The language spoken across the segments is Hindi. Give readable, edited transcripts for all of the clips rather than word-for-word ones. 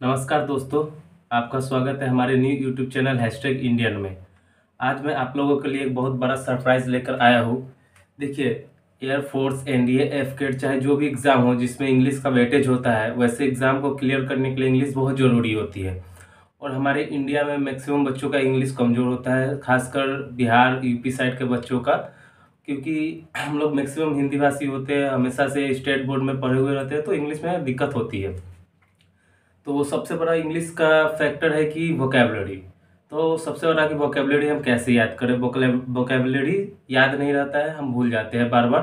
नमस्कार दोस्तों, आपका स्वागत है हमारे न्यू यूट्यूब चैनल #इंडियन में। आज मैं आप लोगों के लिए एक बहुत बड़ा सरप्राइज़ लेकर आया हूँ। देखिए, एयरफोर्स, एनडीए, एफकेट चाहे जो भी एग्ज़ाम हो जिसमें इंग्लिश का वेटेज होता है, वैसे एग्ज़ाम को क्लियर करने के लिए इंग्लिश बहुत ज़रूरी होती है। और हमारे इंडिया में मैक्सिमम बच्चों का इंग्लिश कमज़ोर होता है, खासकर बिहार, यूपी साइड के बच्चों का, क्योंकि हम लोग मैक्सिमम हिंदी भाषी होते हैं, हमेशा से स्टेट बोर्ड में पढ़े हुए रहते हैं, तो इंग्लिश में दिक्कत होती है। तो सबसे बड़ा इंग्लिश का फैक्टर है कि वोकैबुलरी। तो सबसे बड़ा कि वोकैबुलरी हम कैसे याद करें, वोकैबुलरी याद नहीं रहता है, हम भूल जाते हैं बार बार।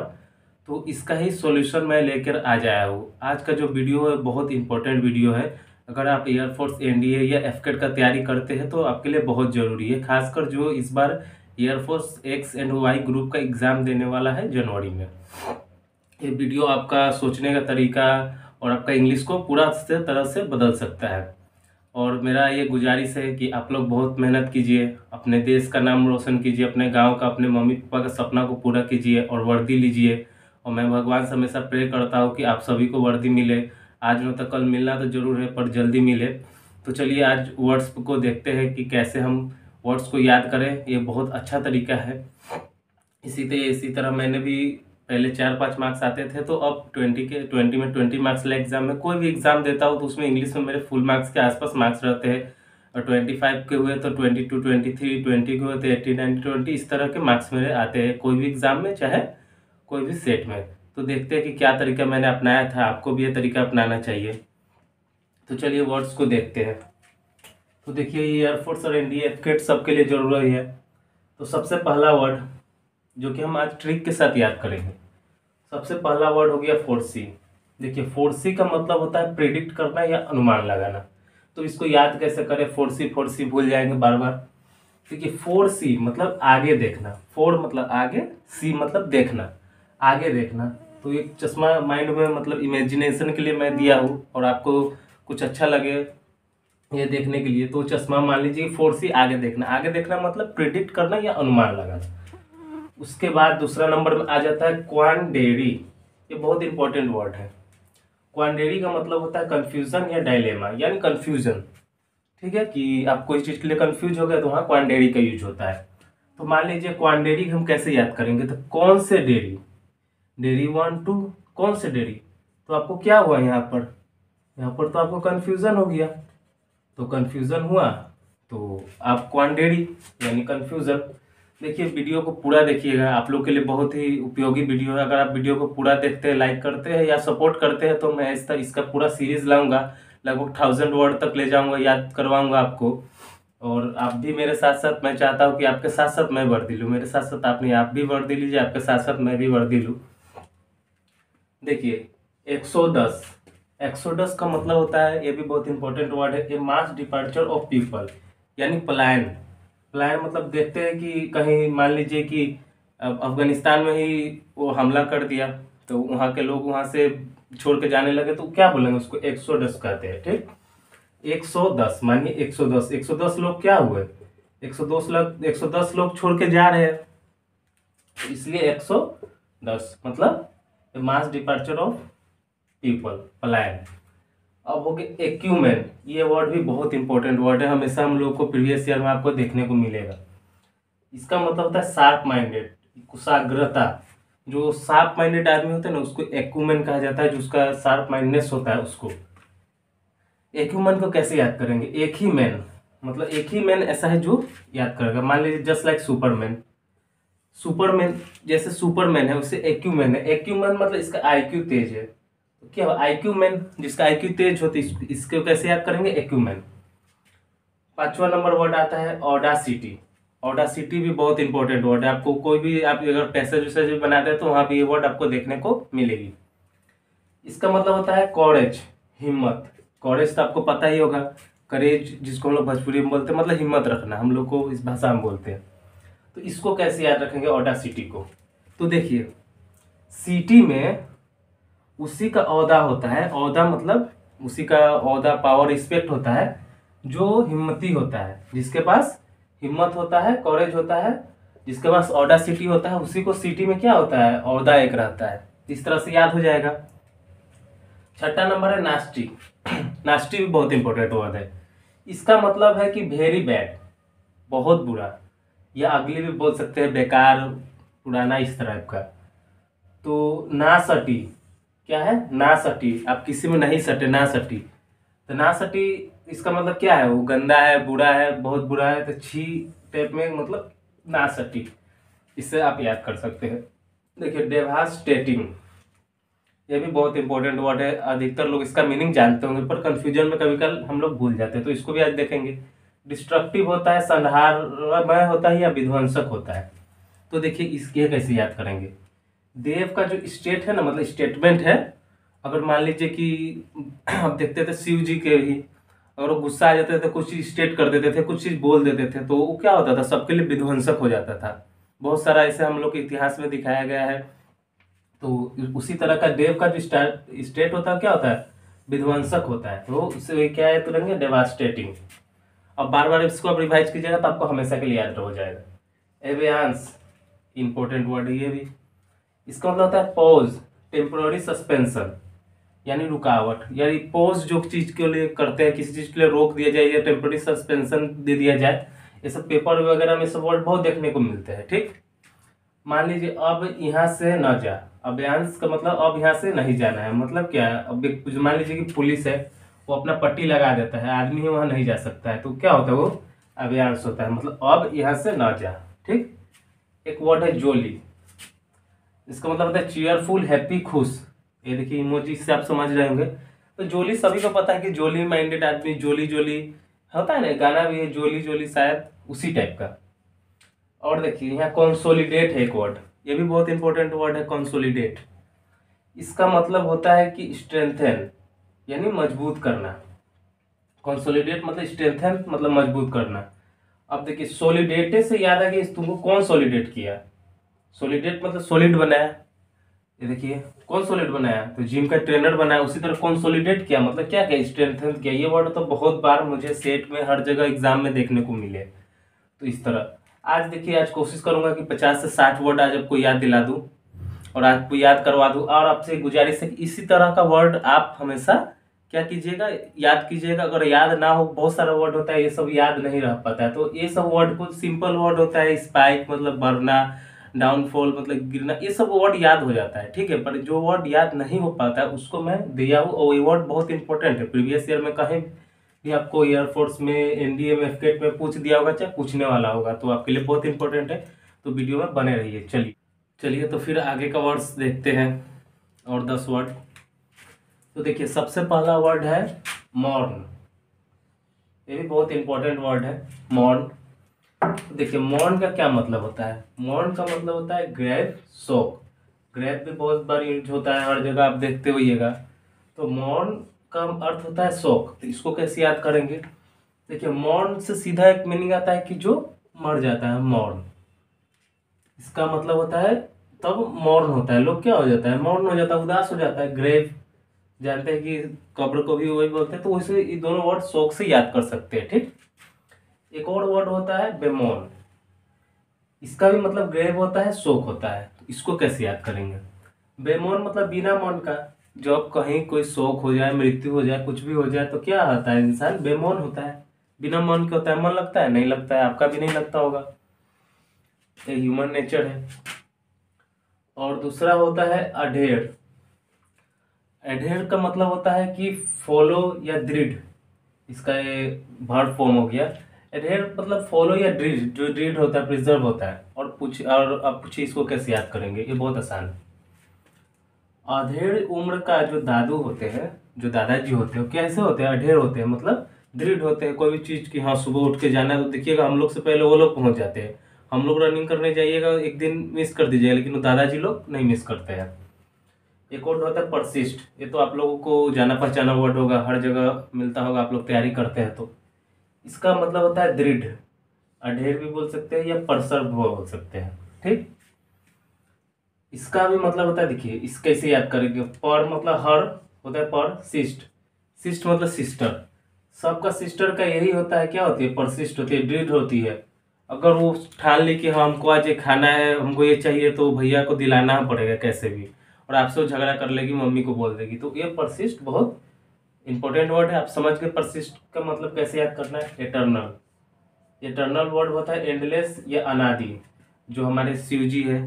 तो इसका ही सॉल्यूशन मैं लेकर आ जाया हूँ। आज का जो वीडियो है बहुत इंपॉर्टेंट वीडियो है। अगर आप एयरफोर्स, एनडीए या एफकेट का तैयारी करते हैं तो आपके लिए बहुत ज़रूरी है, खासकर जो इस बार air force X and Y group का एग्ज़ाम देने वाला है जनवरी में। ये वीडियो आपका सोचने का तरीका और आपका इंग्लिश को पूरा से तरह से बदल सकता है। और मेरा ये गुजारिश है कि आप लोग बहुत मेहनत कीजिए, अपने देश का नाम रोशन कीजिए, अपने गांव का, अपने मम्मी पापा का सपना को पूरा कीजिए और वर्दी लीजिए। और मैं भगवान से हमेशा प्रे करता हूँ कि आप सभी को वर्दी मिले। आज नहीं तो कल मिलना तो ज़रूर है, पर जल्दी मिले। तो चलिए आज वर्ड्स को देखते हैं कि कैसे हम वर्ड्स को याद करें। ये बहुत अच्छा तरीका है। इसी तरह मैंने भी पहले 4-5 मार्क्स आते थे, तो अब 20 में 20 मार्क्स वाला एग्जाम में कोई भी एग्जाम देता हूँ तो उसमें इंग्लिश में मेरे फुल मार्क्स के आसपास मार्क्स रहते हैं। और 25 के हुए तो 22, 23, 20 के हुए तो 80, 90, 20, इस तरह के मार्क्स मेरे आते हैं कोई भी एग्जाम में, चाहे कोई भी सेट में। तो देखते हैं कि क्या तरीका मैंने अपनाया था, आपको भी ये तरीका अपनाना चाहिए। तो चलिए वर्ड्स को देखते हैं। तो देखिए, ये एयरफोर्स और एनडीए एफकेट सबके लिए जरूरी है। तो सबसे पहला वर्ड जो कि हम आज ट्रिक के साथ याद करेंगे, सबसे पहला वर्ड हो गया फोर्सी। देखिए, फोर्सी का मतलब होता है प्रिडिक्ट करना या अनुमान लगाना। तो इसको याद कैसे करें, फोर्सी फोर्सी भूल जाएंगे बार बार। देखिए, फोर्सी मतलब आगे देखना, फोर मतलब आगे, सी मतलब देखना, आगे देखना। तो एक चश्मा माइंड में मतलब इमेजिनेशन के लिए मैं दिया हूँ, और आपको कुछ अच्छा लगे ये देखने के लिए तो चश्मा मान लीजिए फोर्सी आगे देखना। आगे देखना मतलब प्रिडिक्ट करना या अनुमान लगाना। उसके बाद दूसरा नंबर में आ जाता है क्वांडेरी। ये बहुत इंपॉर्टेंट वर्ड है। क्वांडेरी का मतलब होता है कंफ्यूजन या डायलेमा, यानी कंफ्यूजन। ठीक है, कि आप कोई चीज के लिए कंफ्यूज हो गए तो वहाँ क्वांडेरी का यूज होता है। तो मान लीजिए क्वांडेरी हम कैसे याद करेंगे, तो कौन से डेरी, डेरी 1 2, कौन से डेरी। तो आपको क्या हुआ यहाँ पर, यहाँ पर तो आपको कंफ्यूजन हो गया। तो कंफ्यूजन हुआ तो आप क्वांडेरी यानी कंफ्यूजन। देखिए, वीडियो को पूरा देखिएगा, आप लोग के लिए बहुत ही उपयोगी वीडियो है। अगर आप वीडियो को पूरा देखते हैं, लाइक करते हैं या सपोर्ट करते हैं, तो मैं इसका पूरा सीरीज लाऊंगा, लगभग 1000 वर्ड तक ले जाऊंगा, याद करवाऊंगा आपको। और आप भी मेरे साथ साथ, मैं चाहता हूँ कि आपके साथ साथ मैं वर्दी लूँ, मेरे साथ साथ आप भी वर्दी लीजिए, आपके साथ साथ मैं भी वर्दी लूँ। देखिए, 110, एक्सोडस का मतलब होता है, ये भी बहुत इंपॉर्टेंट वर्ड है, ए मास डिपार्चर ऑफ पीपल, यानी पलायन। पलायन मतलब देखते हैं कि कहीं मान लीजिए कि अब अफगानिस्तान में ही वो हमला कर दिया, तो वहाँ के लोग वहाँ से छोड़ के जाने लगे, तो क्या बोलेंगे उसको, एक्सोडस कहते हैं। ठीक, 110 मानिए 110, 110 लोग क्या हुए, 110 लोग छोड़ के जा रहे हैं, तो इसलिए 110 मतलब मास डिपार्चर ऑफ पीपल, पलायन। अब हो गया एक्यूमेन। ये वर्ड भी बहुत इंपॉर्टेंट वर्ड है, हमेशा हम लोग को प्रीवियस ईयर में आपको देखने को मिलेगा। इसका मतलब होता है शार्प माइंडेड, कुशाग्रता। जो शार्प माइंडेड आदमी होते हैं ना, उसको एक्यूमेन कहा जाता है, जो उसका शार्प माइंडनेस होता है उसको। एक्यूमेन को कैसे याद करेंगे, एक ही मैन, मतलब एक ही मैन ऐसा है जो याद करेगा। मान लीजिए जस्ट लाइक सुपरमैन, सुपरमैन जैसे सुपरमैन है उससे एक्यूमैन है। एक्यूमैन मतलब इसका आईक्यू तेज है, तो क्या आईक्यू मैन, जिसका आईक्यू तेज होती है, इसको कैसे याद करेंगे, एक्यूमैन। पांचवा नंबर वर्ड आता है ऑडासिटी। ऑडासिटी भी बहुत इंपॉर्टेंट वर्ड है, आपको कोई भी आप अगर पैसेज वैसेज भी बनाते हैं तो वहां भी ये वर्ड आपको देखने को मिलेगी। इसका मतलब होता है कॉरेज, हिम्मत। कॉरेज तो आपको पता ही होगा, करेज जिसको हम लोग भोजपुरी में बोलते हैं, मतलब हिम्मत रखना, हम लोग को इस भाषा में बोलते हैं। तो इसको कैसे याद रखेंगे ऑडासिटी को, तो देखिए, सिटी में उसी का औदा होता है, औदा मतलब उसी का औदा, पावर, रिस्पेक्ट होता है जो हिम्मती होता है, जिसके पास हिम्मत होता है, कॉरेज होता है, जिसके पास ऑडासिटी होता है, उसी को सिटी में क्या होता है, औदा एक रहता है। इस तरह से याद हो जाएगा। छठा नंबर है नास्टी। नास्टी भी बहुत इंपॉर्टेंट वर्ड है। इसका मतलब है कि वेरी बैड, बहुत बुरा, या अगली भी बोल सकते हैं, बेकार, पुराना, इस तरह का। तो ना सटी, क्या है? ना सटी, आप किसी में नहीं सटे, ना सटी। तो ना सटी इसका मतलब क्या है? वो गंदा है, बुरा है, बहुत बुरा है, तो छी टाइप में, मतलब ना सटी। इससे आप याद कर सकते हैं। देखिए, डेवास्टेटिंग, ये भी बहुत इंपॉर्टेंट वर्ड है। अधिकतर लोग इसका मीनिंग जानते होंगे, पर कंफ्यूजन में कभी कल हम लोग भूल जाते हैं, तो इसको भी आज देखेंगे। डिस्ट्रक्टिव होता है, संहारमय होता है, या विध्वंसक होता है। तो देखिए, इसके कैसे याद करेंगे। देव का जो स्टेट है ना, मतलब स्टेटमेंट है। अगर मान लीजिए कि हम देखते थे शिव जी के भी, अगर वो गुस्सा आ जाते थे, कुछ चीज स्टेट कर देते थे, कुछ चीज बोल देते थे, तो वो क्या होता था? सबके लिए विध्वंसक हो जाता था। बहुत सारा ऐसे हम लोग के इतिहास में दिखाया गया है। तो उसी तरह का देव का जो स्टेट होता है, क्या होता है? विध्वंसक होता है। तो उससे क्या है, तुरंत डेवास्टेटिंग। अब बार बार इसको आप रिवाइज कीजिएगा तो आपको हमेशा के लिए याद हो जाएगा। एवियांस, इंपॉर्टेंट वर्ड है ये भी। इसका मतलब होता है पॉज, टेम्पोररी सस्पेंशन, यानी रुकावट। यानी पॉज जो चीज के लिए करते हैं, किसी चीज के लिए रोक दिया जाए, या टेम्पोररी सस्पेंशन दे दिया जाए, ये सब पेपर वगैरह में सब वर्ड बहुत देखने को मिलते हैं। ठीक, मान लीजिए अब यहाँ से न जा, अभियांश का मतलब अब यहाँ से नहीं जाना है। मतलब क्या है? अब मान लीजिए कि पुलिस है, वो अपना पट्टी लगा देता है, आदमी ही वहां नहीं जा सकता है, तो क्या होता है? वो अभियांश होता है, मतलब अब यहाँ से न जा। ठीक। एक वर्ड है जोली, इसका मतलब होता है चीयरफुल, हैप्पी, खुश। ये देखिए इमोजी से आप समझ रहे होंगे। तो जोली सभी को पता है कि जोली माइंडेड आदमी, जोली जोली होता है ना, गाना भी है जोली जोली, शायद उसी टाइप का। और देखिए यहाँ कॉन्सोलिडेट है एक वर्ड, ये भी बहुत इंपॉर्टेंट वर्ड है, कॉन्सोलिडेट। इसका मतलब होता है कि स्ट्रेंथन, यानी मजबूत करना। कॉन्सोलिडेट मतलब स्ट्रेंथन, मतलब मजबूत करना। अब देखिए, सोलिडेटे से याद आ गया, तुमको कौन सोलिडेट किया? सोलिडेट मतलब सॉलिड बनाया। ये देखिए, कौन सॉलिड बनाया? तो जिम का ट्रेनर बनाया। उसी तरह कौन सोलिडेट किया, मतलब क्या किया? स्ट्रेंथन किया। ये वर्ड तो बहुत बार मुझे सेट में, हर जगह एग्जाम में देखने को मिले। तो इस तरह आज देखिए, आज कोशिश करूंगा कि 50 से 60 वर्ड आज आपको याद दिला दूं, और आपको याद करवा दूं। और आपसे गुजारिश है कि इसी तरह का वर्ड आप हमेशा क्या कीजिएगा, याद कीजिएगा। अगर याद ना हो, बहुत सारा वर्ड होता है, ये सब याद नहीं रह पाता है, तो ये सब वर्ड कुछ सिंपल वर्ड होता है। स्पाइक मतलब बढ़ना, डाउनफॉल मतलब गिरना, ये सब वर्ड याद हो जाता है। ठीक है, पर जो वर्ड याद नहीं हो पाता है उसको मैं दिया हूँ, और ये वर्ड बहुत इंपॉर्टेंट है। प्रीवियस ईयर में कहीं भी आपको एयरफोर्स में, एनडीए में, एफकेट में पूछ दिया होगा, चाहे पूछने वाला होगा, तो आपके लिए बहुत इंपॉर्टेंट है। तो वीडियो में बने रहिए। चलिए चलिए, तो फिर आगे का वर्ड्स देखते हैं, और 10 वर्ड। तो देखिए, सबसे पहला वर्ड है मॉर्न। ये भी बहुत इंपॉर्टेंट वर्ड है, मॉर्न। देखिए, मॉर्न का क्या मतलब होता है? मॉर्न का मतलब होता है ग्रेव, शोक। ग्रेव भी बहुत बार यूज होता है, हर जगह आप देखते होइएगा। तो मॉर्न का अर्थ होता है शोक। तो इसको कैसे याद करेंगे? देखिए, मॉर्न से सीधा एक मीनिंग आता है कि जो मर जाता है, मॉर्न। इसका मतलब होता है, तब मौन होता है, लोग क्या हो जाता है? मौन हो जाता है, उदास हो जाता है। ग्रेव जानते हैं कि कब्र को भी वही बोलते हैं, तो वैसे ये दोनों वर्ड शोक से याद कर सकते हैं। ठीक। एक और वर्ड होता है बेमोन, इसका भी मतलब ग्रेव होता है, शोक होता है। तो इसको कैसे याद करेंगे? बेमोन मतलब बिना मन का। जब कहीं कोई शोक हो जाए, मृत्यु हो जाए, कुछ भी हो जाए, तो क्या होता है? इंसान बेमोन होता है, बिना मन के होता है। मन लगता है? नहीं लगता है, आपका भी नहीं लगता होगा, ये ह्यूमन नेचर है। और दूसरा होता है अडेयर। एडहेर का मतलब होता है कि फॉलो या दृढ़, इसका ये वर्ब फॉर्म हो गया। एडहेर मतलब फॉलो या दृढ़, जो दृढ़ होता है, प्रिजर्व होता है। और अब पूछिए इसको कैसे याद करेंगे, ये बहुत आसान है। अधेड़ उम्र का जो दादू होते हैं, जो दादाजी होते हैं, वो कैसे होते हैं? अधेड़ होते हैं, मतलब दृढ़ होते हैं। कोई भी चीज की, हाँ सुबह उठ के जाना है, तो देखिएगा हम लोग से पहले वो लोग पहुंच जाते हैं। हम लोग रनिंग करने जाइएगा, एक दिन मिस कर दीजिएगा, लेकिन वो दादाजी लोग नहीं मिस करते हैं। एक और होता है परसिस्ट, ये तो आप लोगों को जाना पहचाना वर्ड होगा, हर जगह मिलता होगा, आप लोग तैयारी करते हैं तो। इसका मतलब होता है दृढ़। अधेड़ भी बोल सकते हैं, या परसर भी बोल सकते हैं। ठीक। इसका भी मतलब होता है, देखिए इस कैसे याद करेंगे। पर मतलब हर होता है, पर सिस्ट, सिस्ट मतलब सिस्टर। सबका सिस्टर का यही होता है, क्या होती है? परसिस्ट होती है, दृढ़ होती है। अगर वो ठान ली कि हाँ हमको आज ये खाना है, हमको ये चाहिए, तो भैया को दिलाना पड़ेगा कैसे भी। और आपसे वो झगड़ा कर लेगी, मम्मी को बोल देगी, तो ये परसिस्ट बहुत इंपॉर्टेंट वर्ड है, आप समझ के परसिस्ट का मतलब कैसे याद करना है। एटर्नल, एटर्नल वर्ड होता है एंडलेस या अनादि। जो हमारे शिव जी है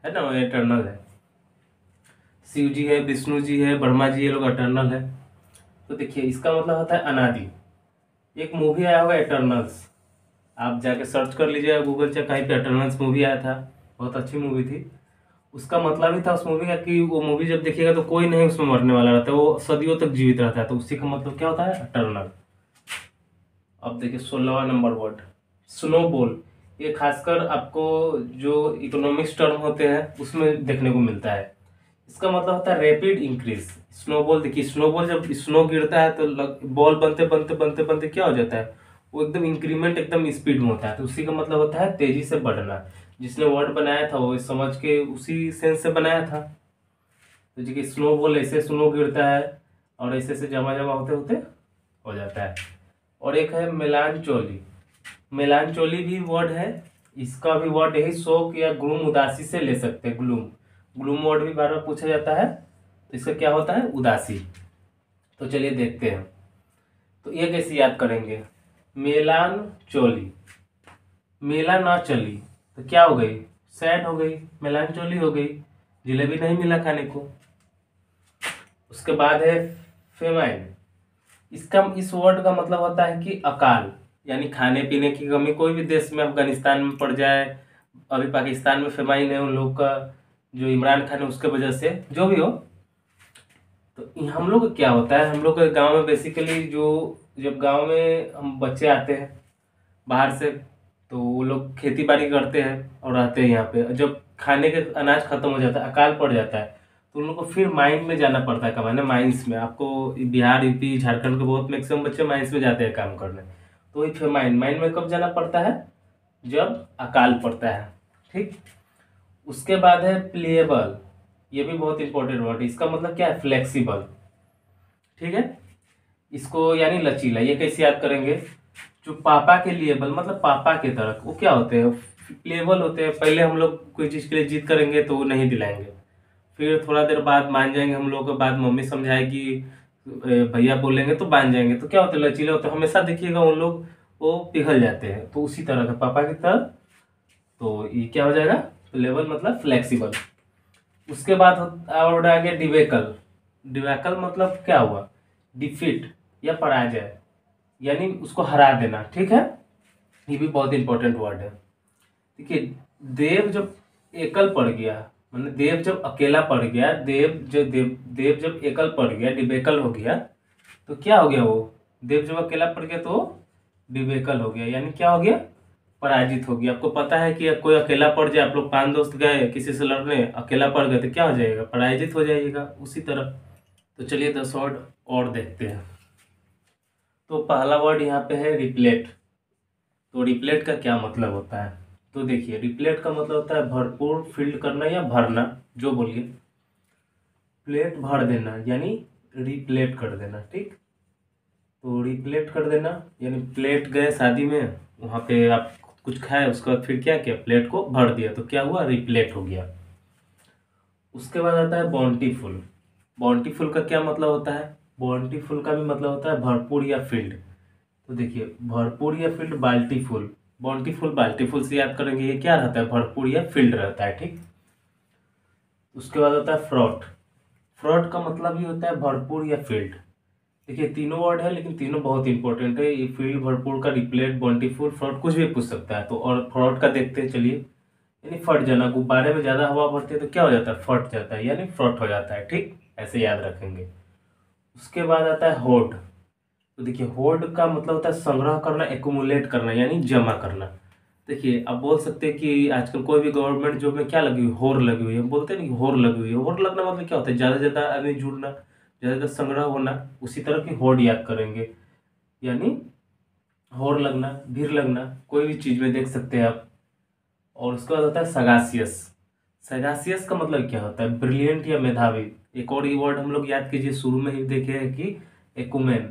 ना, वो एटर्नल है। शिव जी है, विष्णु जी है, ब्रह्मा जी, ये लोग एटर्नल है। तो देखिए इसका मतलब होता है अनादि। एक मूवी आया होगा एटर्नल्स, आप जाके सर्च कर लीजिएगा गूगल से, कहीं पे एटर्नल्स मूवी आया था, बहुत अच्छी मूवी थी। उसका मतलब ही था उस मूवी का कि वो मूवी जब देखिएगा तो कोई नहीं उसमें मरने वाला रहता है, वो सदियों तक जीवित रहता है। तो उसी का मतलब क्या होता है, एटर्नल। अब देखिए 16वां नंबर वर्ड, स्नोबॉल। ये खासकर आपको जो इकोनॉमिक्स टर्म होते हैं उसमें देखने को मिलता है। इसका मतलब होता है रैपिड इंक्रीज। स्नोबॉल देखिए, स्नोबॉल जब स्नो गिरता है तो बॉल बनते बनते बनते बनते क्या हो जाता है, वो एकदम इंक्रीमेंट एकदम स्पीड में होता है। तो उसी का मतलब होता है तेजी से बढ़ना। जिसने वर्ड बनाया था वो इस समझ के उसी सेंस से बनाया था। तो देखिए स्नोबॉल ऐसे स्नो गिरता है और ऐसे ऐसे जमा जमा होते होते हो जाता है। और एक है मेलानचोली। मेलानचोली भी वर्ड है, इसका भी वर्ड यही शोक या ग्लूम उदासी से ले सकते हैं। ग्लूम, ग्लूम वर्ड भी बार बार पूछा जाता है, तो इसका क्या होता है, उदासी। तो चलिए देखते हैं, तो ये कैसे याद करेंगे। मेलानचोली, मेला ना चली तो क्या हो गई, सैड हो गई, मेलानचोली हो गई, जिलेबी नहीं मिला खाने को। उसके बाद है फेमाइन। इसका इस वर्ड का मतलब होता है कि अकाल, यानी खाने पीने की कमी। कोई भी देश में, अफगानिस्तान में पड़ जाए, अभी पाकिस्तान में फेमाइन है उन लोग का, जो इमरान खान है उसके वजह से, जो भी हो। तो हम लोग का क्या होता है, हम लोग के गांव में बेसिकली जो, जब गांव में हम बच्चे आते हैं बाहर से, तो वो लोग खेती बाड़ी करते हैं और रहते हैं यहाँ पे। जब खाने के अनाज खत्म हो जाता है, अकाल पड़ जाता है, तो उन लोग को फिर माइन में जाना पड़ता है कमाने। माइंस में आपको बिहार, यूपी, झारखंड के बहुत मैक्सिमम बच्चे माइंस में जाते हैं काम करने। तो वही फिर माइन, माइन में कब जाना पड़ता है, जब अकाल पड़ता है। ठीक। उसके बाद है प्लेएबल। ये भी बहुत इंपॉर्टेंट वर्ड है, इसका मतलब क्या है, फ्लेक्सिबल। ठीक है। इसको यानी लचीला, ये कैसे याद करेंगे। जो पापा के लिए बल मतलब पापा के तरह, वो क्या होते हैं, प्लेबल होते हैं। पहले हम लोग कोई चीज़ के लिए जिद करेंगे तो वो नहीं दिलाएंगे, फिर थोड़ा देर बाद मान जाएंगे हम लोग के, बाद मम्मी समझाएगी, भैया बोलेंगे तो मान जाएंगे। तो क्या होता है, लचीले होते हैं। हमेशा देखिएगा उन लोग वो पिघल जाते हैं, तो उसी तरह का पापा की तरह। तो ये क्या हो जाएगा, प्लेबल मतलब फ्लेक्सिबल। उसके बाद और आ गया डिवेकल। डिवेकल मतलब क्या हुआ, डिफीट या पराजय, यानी उसको हरा देना। ठीक है। ये भी बहुत इंपॉर्टेंट वर्ड है। देखिए देव जब एकल पड़ गया, मतलब देव जब अकेला पड़ गया, देव जब एकल पड़ गया, डिबेकल हो गया, तो क्या हो गया वो, देव जब अकेला पड़ गया तो डिबेकल हो गया, यानी क्या हो गया, पराजित हो गया। आपको पता है कि कोई अकेला पड़ जाए, आप लोग 5 दोस्त गए किसी से लड़ने, अकेला पड़ गए तो क्या हो जाएगा, पराजित हो जाइएगा, उसी तरह। तो चलिए 10 वर्ड और देखते हैं। तो पहला वर्ड यहाँ पे है रिप्लेट। तो रिप्लेट का क्या मतलब होता है, तो देखिए रिप्लेट का मतलब होता है भरपूर, फिल्ड करना या भरना, जो बोलिए। प्लेट भर देना यानी रिप्लेट कर देना। ठीक। तो रिप्लेट कर देना यानी प्लेट गए शादी में, वहाँ पे आप कुछ खाए, उसके बाद फिर क्या किया, प्लेट को भर दिया, तो क्या हुआ, रिप्लेट हो गया। उसके बाद आता है बाउंटीफुल। बाउंटीफुल का क्या मतलब होता है, बाउंटीफुल का भी मतलब होता है भरपूर या फील्ड। तो देखिए भरपूर या फील्ड, बाल्टीफुल। बाउंटीफुल बाल्टीफुल से याद करेंगे, ये क्या रहता है, भरपूर या फील्ड रहता है। ठीक। उसके बाद होता है फ्रॉट। फ्रॉट का मतलब ही होता है भरपूर या फील्ड। देखिए तीनों वर्ड है, लेकिन तीनों बहुत इंपॉर्टेंट है। ये फील्ड, भरपूर का, रिप्लेट, बाउंटीफुल, फ्रॉट कुछ भी पूछ सकता है। तो और फ्रॉट का देखते हैं चलिए। यानी फट जाना, गुब्बारे में ज़्यादा हवा भरती है तो क्या हो जाता है, फट जाता है, यानी फ्रॉट हो जाता है। ठीक, ऐसे याद रखेंगे। उसके बाद आता है होर्ड। तो देखिए होर्ड का मतलब होता है संग्रह करना, एकुमुलेट करना, यानी जमा करना। देखिए आप बोल सकते हैं कि आजकल कोई भी गवर्नमेंट जॉब में क्या लगी हुई, होर लगी हुई है, हम बोलते हैं नहीं, होर लगी हुई है। होर लगना मतलब क्या होता है, ज़्यादा से ज़्यादा आदमी जुड़ना, ज़्यादा से ज़्यादा संग्रह होना, उसी तरह की होड़ याद करेंगे। यानी होड़ लगना, भीड़ लगना, कोई भी चीज़ में देख सकते हैं आप। और उसके बाद होता है सगासियस। सगासियस का मतलब क्या होता है, ब्रिलियंट या मेधावी। एक और ये वर्ड हम लोग याद कीजिए, शुरू में ही देखे हैं कि एकुमेन,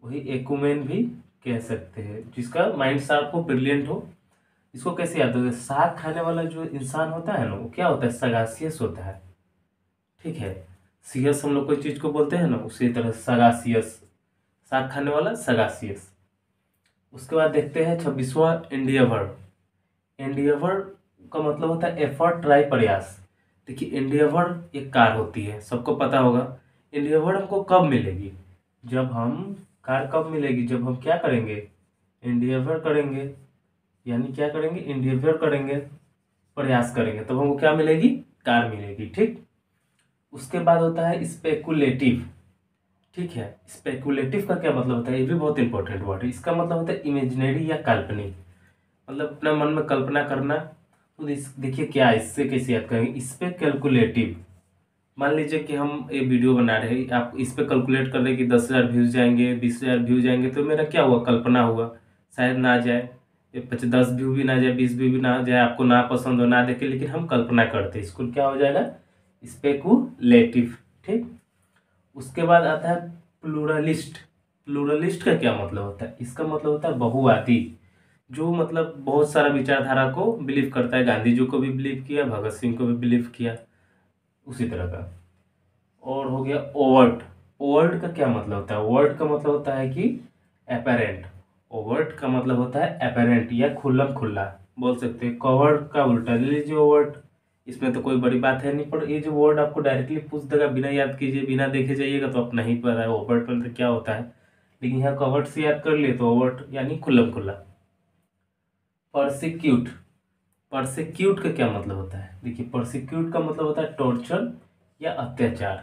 वही एकुमेन भी कह सकते हैं, जिसका माइंड शार्प हो, ब्रिलियंट हो। इसको कैसे याद होता है, साग खाने वाला जो इंसान होता है ना, वो क्या होता है, सगासियस होता है। ठीक है। सियस हम लोग कोई चीज़ को बोलते हैं ना, उसी तरह सगासियस, साग खाने वाला सगासियस। उसके बाद देखते हैं 26वां एंडियवर। एंडियवर का मतलब होता है एफर्ट, ट्राई, प्रयास। देखिए एंडियवर एक कार होती है, सबको पता होगा। एंडियवर हमको कब मिलेगी? जब हम कार कब मिलेगी? जब हम क्या करेंगे? एंडियवर करेंगे। यानी क्या करेंगे? एंडियवर करेंगे, प्रयास करेंगे, तब हमको क्या मिलेगी? कार मिलेगी। ठीक। उसके बाद होता है स्पेकुलेटिव। ठीक है, स्पेकुलेटिव का क्या मतलब होता है? ये भी बहुत इंपॉर्टेंट वर्ड है। इसका मतलब होता है इमेजिनरी या काल्पनिक, मतलब अपने मन में कल्पना करना। तो देखिए क्या, इससे कैसे याद करेंगे? इस पे कैलकुलेटिव। मान लीजिए कि हम एक वीडियो बना रहे हैं, आप इस पे कैलकुलेट कर रहे कि 10,000 व्यूज जाएंगे, 20,000 व्यूज जाएंगे, तो मेरा क्या हुआ? कल्पना हुआ। शायद ना जाए, 10 व्यू भी ना जाए, 20 व्यू भी ना जाए, आपको ना पसंद हो, ना देखे, लेकिन हम कल्पना करते हैं, इसको क्या हो जाएगा? स्पेकुलेटिव। ठीक। उसके बाद आता है प्लूरलिस्ट। प्लूरलिस्ट का क्या मतलब होता है? इसका मतलब होता है बहुवादी, जो मतलब बहुत सारा विचारधारा को बिलीव करता है। गांधी जी को भी बिलीव किया, भगत सिंह को भी बिलीव किया, उसी तरह का। और हो गया ओवर्ट। ओवर्ट का क्या मतलब होता है? ओवर्ट का मतलब होता है कि एपेरेंट। ओवर्ट का मतलब होता है एपेरेंट या खुल्लम खुल्ला, बोल सकते हैं। कवर्ट का उल्टा ले लीजिए ओवर्ट। इसमें तो कोई बड़ी बात है नहीं, पर ये जो वर्ड आपको डायरेक्टली पूछ देगा, बिना याद कीजिए, बिना देखे जाइएगा तो आप नहीं पता है ओवर्ट मतलब क्या होता है। लेकिन यहाँ कवर्ट से याद कर लिए तो ओवर्ट यानी खुल्लम खुल्ला। परसिक्यूट। परसिक्यूट का क्या मतलब होता है? देखिए परसिक्यूट का मतलब होता है टॉर्चर या अत्याचार।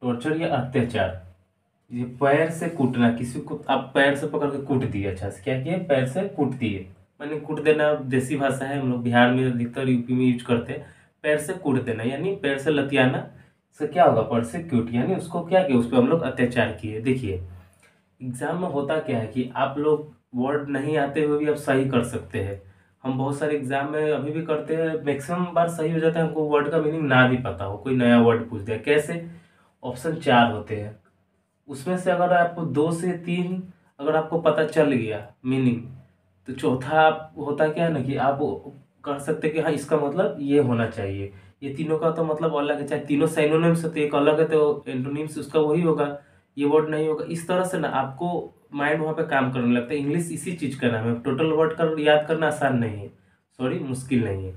टॉर्चर या अत्याचार। ये पैर से कूटना, किसी को आप पैर से पकड़ के कूट दिए, अच्छा से क्या किए? पैर से कूट दिए। मैंने कूट देना देसी भाषा है, हम लोग बिहार में अधिकतर, यूपी में यूज करते हैं। पैर से कूट देना यानी पैर से लतियाना, इससे क्या होगा? परसिक्यूट, यानी उसको क्या किया? उस पर हम लोग अत्याचार किए। देखिए एग्जाम में होता क्या है कि आप लोग वर्ड नहीं आते हुए भी आप सही कर सकते हैं। हम बहुत सारे एग्जाम में अभी भी करते हैं, मैक्सिमम बार सही हो जाता है, हमको वर्ड का मीनिंग ना भी पता हो, कोई नया वर्ड पूछ दिया। कैसे? ऑप्शन 4 होते हैं, उसमें से अगर आपको 2 से 3 अगर आपको पता चल गया मीनिंग, तो चौथा आप होता क्या है ना कि आप कर सकते कि हाँ इसका मतलब ये होना चाहिए। ये तीनों का तो मतलब अलग है, चाहे तीनों साइनोनिम्स है तो एक अलग है, तो एंटोनिम्स उसका वही होगा, ये वर्ड नहीं होगा। इस तरह से ना आपको माइंड वहाँ पे काम करने लगता है। इंग्लिश इसी चीज़ का नाम है, टोटल वर्ड का याद करना आसान नहीं है, सॉरी मुश्किल नहीं है।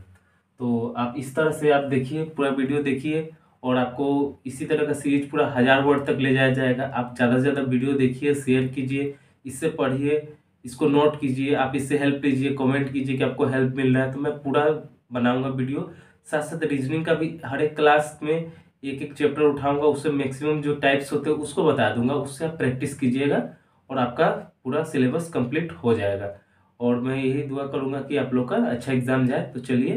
तो आप इस तरह से आप देखिए, पूरा वीडियो देखिए, और आपको इसी तरह का सीरीज पूरा 1000 वर्ड तक ले जाया जाएगा। आप ज़्यादा से ज़्यादा वीडियो देखिए, शेयर कीजिए, इससे पढ़िए, इसको नोट कीजिए, आप इससे हेल्प लीजिए, कमेंट कीजिए कि आपको हेल्प मिल रहा है, तो मैं पूरा बनाऊंगा वीडियो। साथ साथ रीजनिंग का भी हर एक क्लास में एक एक चैप्टर उठाऊंगा, उससे मैक्सिमम जो टाइप्स होते हैं उसको बता दूंगा, उससे आप प्रैक्टिस कीजिएगा और आपका पूरा सिलेबस कंप्लीट हो जाएगा। और मैं यही दुआ करूंगा कि आप लोग का अच्छा एग्जाम जाए। तो चलिए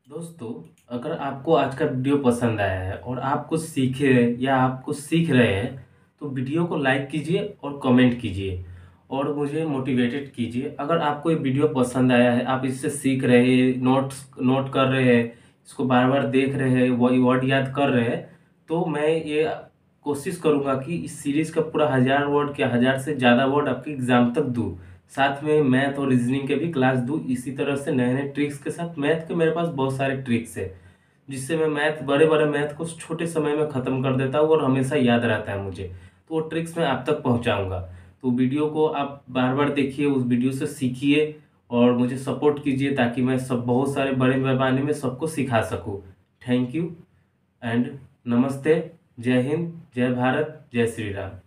दोस्तों, अगर आपको आज का वीडियो पसंद आया है और आप कुछ सीखे या आप कुछ सीख रहे हैं, तो वीडियो को लाइक कीजिए और कमेंट कीजिए और मुझे मोटिवेटेड कीजिए। अगर आपको ये वीडियो पसंद आया है, आप इससे सीख रहे हैं, नोट कर रहे हैं, इसको बार बार देख रहे हैं, वही वर्ड याद कर रहे हैं, तो मैं ये कोशिश करूँगा कि इस सीरीज़ का पूरा 1000 वर्ड क्या 1000 से ज़्यादा वर्ड आपके एग्ज़ाम तक दूँ। साथ में मैथ और रीजनिंग के भी क्लास दूँ। इसी तरह से नए नए ट्रिक्स के साथ, मैथ के मेरे पास बहुत सारे ट्रिक्स है, जिससे मैं बड़े बड़े मैथ को छोटे समय में ख़त्म कर देता हूँ और हमेशा याद रहता है मुझे। तो वो ट्रिक्स मैं आप तक पहुँचाऊँगा। तो वीडियो को आप बार बार देखिए, उस वीडियो से सीखिए और मुझे सपोर्ट कीजिए, ताकि मैं सब बहुत सारे बड़े पैमाने में सबको सिखा सकूँ। थैंक यू एंड नमस्ते। जय हिंद, जय भारत, जय श्री राम।